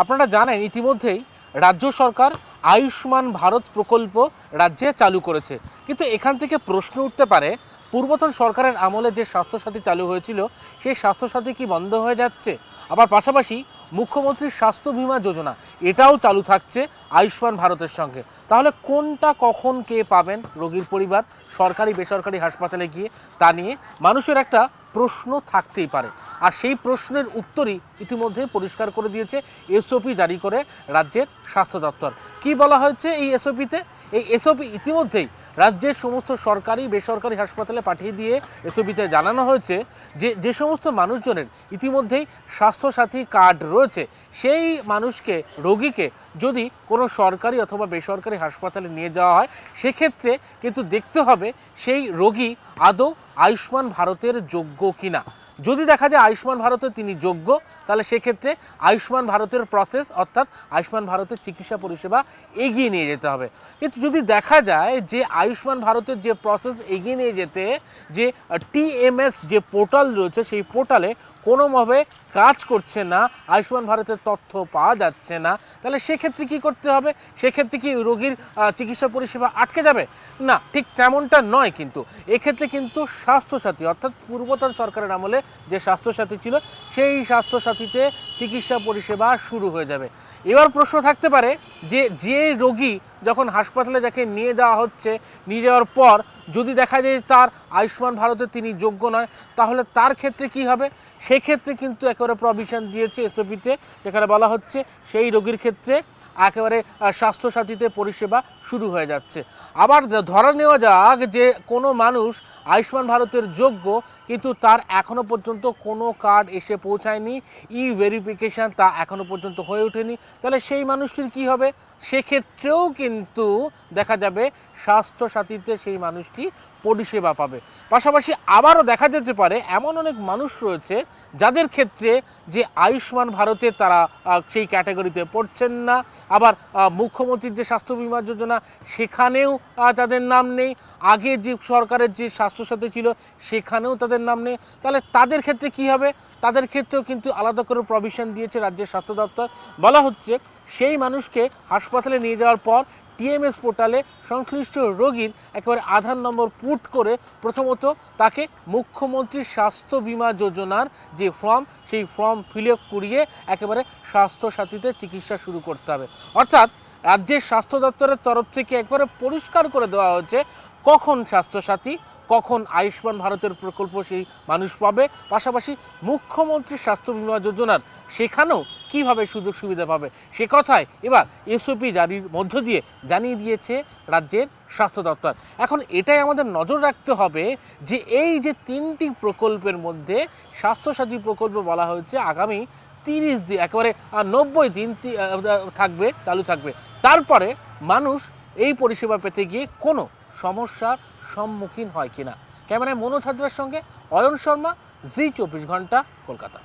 আপনারা জানেন ইতিমধ্যেই রাজ্য সরকার আয়ুষ্মান ভারত প্রকল্প রাজ্যে চালু করেছে, কিন্তু এখান থেকে প্রশ্ন উঠতে পারে পূর্বতন সরকারের আমলে যে স্বাস্থ্যসাথী চালু হয়েছিল সেই স্বাস্থ্যসাথী কি বন্ধ হয়ে যাচ্ছে? আবার পাশাপাশি মুখ্যমন্ত্রীর স্বাস্থ্য বীমা যোজনা এটাও চালু থাকছে আয়ুষ্মান ভারতের সঙ্গে। তাহলে কোনটা কখন কে পাবেন রোগীর পরিবার সরকারি বেসরকারি হাসপাতালে গিয়ে, তা নিয়ে মানুষের একটা প্রশ্ন থাকতেই পারে। আর সেই প্রশ্নের উত্তরই ইতিমধ্যে পরিষ্কার করে দিয়েছে এসওপি জারি করে রাজ্যের স্বাস্থ্য দপ্তর। কি বলা হয়েছে এই এসওপিতে? এই এসওপি ইতিমধ্যেই রাজ্যের সমস্ত সরকারি বেসরকারি হাসপাতালে পাঠিয়ে দিয়ে এসওপিতে জানানো হয়েছে যে সমস্ত মানুষজনের ইতিমধ্যেই স্বাস্থ্যসাথী কার্ড রয়েছে সেই মানুষকে, রোগীকে যদি কোনো সরকারি অথবা বেসরকারি হাসপাতালে নিয়ে যাওয়া হয়, সেক্ষেত্রে কিন্তু দেখতে হবে সেই রোগী আদৌ আয়ুষ্মান ভারতের যোগ্য কিনা। যদি দেখা যায় আয়ুষ্মান ভারতের তিনি যোগ্য, তাহলে সেক্ষেত্রে আয়ুষ্মান ভারতের প্রসেস অর্থাৎ আয়ুষ্মান ভারতের চিকিৎসা পরিষেবা এগিয়ে নিয়ে যেতে হবে। কিন্তু যদি দেখা যায় যে আয়ুষ্মান ভারতের যে প্রসেস এগিয়ে নিয়ে যেতে যে টিএমএস যে পোর্টাল রয়েছে সেই পোর্টালে কোনোভাবে কাজ করছে না, আয়ুষ্মান ভারতের তথ্য পাওয়া যাচ্ছে না, তাহলে সেক্ষেত্রে কী করতে হবে? সেক্ষেত্রে কি রোগীর চিকিৎসা পরিষেবা আটকে যাবে? না, ঠিক তেমনটা নয়। কিন্তু এক্ষেত্রে কিন্তু স্বাস্থ্যসাথী অর্থাৎ পূর্বতন সরকারের আমলে যে স্বাস্থ্যসাথী ছিল সেই স্বাস্থ্যসাথীতে চিকিৎসা পরিষেবা শুরু হয়ে যাবে। এবার প্রশ্ন থাকতে পারে যে রোগী যখন হাসপাতালে যাকে নিয়ে যাওয়া হচ্ছে, নিয়ে যাওয়ার পর যদি দেখা যায় তার আয়ুষ্মান ভারতে তিনি যোগ্য নয়, তাহলে তার ক্ষেত্রে কি হবে? সেক্ষেত্রে কিন্তু একেবারে প্রভিশন দিয়েছে এসওপিতে, যেখানে বলা হচ্ছে সেই রোগীর ক্ষেত্রে একেবারে স্বাস্থ্যসাথীতে পরিষেবা শুরু হয়ে যাচ্ছে। আবার ধরা নেওয়া যাক যে কোনো মানুষ আয়ুষ্মান ভারতের যোগ্য, কিন্তু তার এখনও পর্যন্ত কোনো কার্ড এসে পৌঁছায়নি, ভেরিফিকেশান তা এখনও পর্যন্ত হয়ে ওঠেনি, তাহলে সেই মানুষটির কি হবে? সেক্ষেত্রেও কিন্তু দেখা যাবে স্বাস্থ্যসাথীতে সেই মানুষটি পরিষেবা পাবে। পাশাপাশি আবারও দেখা যেতে পারে এমন অনেক মানুষ রয়েছে যাদের ক্ষেত্রে যে আয়ুষ্মান ভারতের তারা সেই ক্যাটাগরিতে পড়ছেন না, আবার মুখ্যমন্ত্রীর যে স্বাস্থ্য বীমা যোজনা সেখানেও তাদের নাম নেই, আগে যে সরকারের যে স্বাস্থ্যসাথী ছিল সেখানেও তাদের নাম নেই, তাহলে তাদের ক্ষেত্রে কি হবে? তাদের ক্ষেত্রেও কিন্তু আলাদা করে প্রভিশন দিয়েছে রাজ্যের স্বাস্থ্য দপ্তর। বলা হচ্ছে সেই মানুষকে হাসপাতালে নিয়ে যাওয়ার পর টিএমএস পোর্টালে সংশ্লিষ্ট রোগীর একেবারে আধার নম্বর পুট করে প্রথমত তাকে মুখ্যমন্ত্রীর স্বাস্থ্য বীমা যোজনার যে ফর্ম সেই ফর্ম ফিল আপ করিয়ে একেবারে স্বাস্থ্যসাথীতে চিকিৎসা শুরু করতে হবে। অর্থাৎ রাজ্যের স্বাস্থ্য দপ্তরের তরফ থেকে একবারে পরিষ্কার করে দেওয়া হচ্ছে কখন স্বাস্থ্যসাথী, কখন আয়ুষ্মান ভারতের প্রকল্প সেই মানুষ পাবে, পাশাপাশি মুখ্যমন্ত্রীর স্বাস্থ্য বীমা যোজনার সেখানেও কীভাবে সুযোগ সুবিধা পাবে সে কথাই এবার এসওপি জারির মধ্য দিয়ে জানিয়ে দিয়েছে রাজ্যের স্বাস্থ্য দপ্তর। এখন এটাই আমাদের নজর রাখতে হবে যে এই যে তিনটি প্রকল্পের মধ্যে স্বাস্থ্যসাথী প্রকল্প বলা হয়েছে আগামী 30 দিন, একেবারে 90 দিন থাকবে, চালু থাকবে। তারপরে মানুষ এই পরিষেবা পেতে গিয়ে কোনো সমস্যার সম্মুখীন হয় কিনা। ক্যামেরায় মনোজ হাজরার সঙ্গে অয়ন শর্মা, জি 24 ঘন্টা, কলকাতা।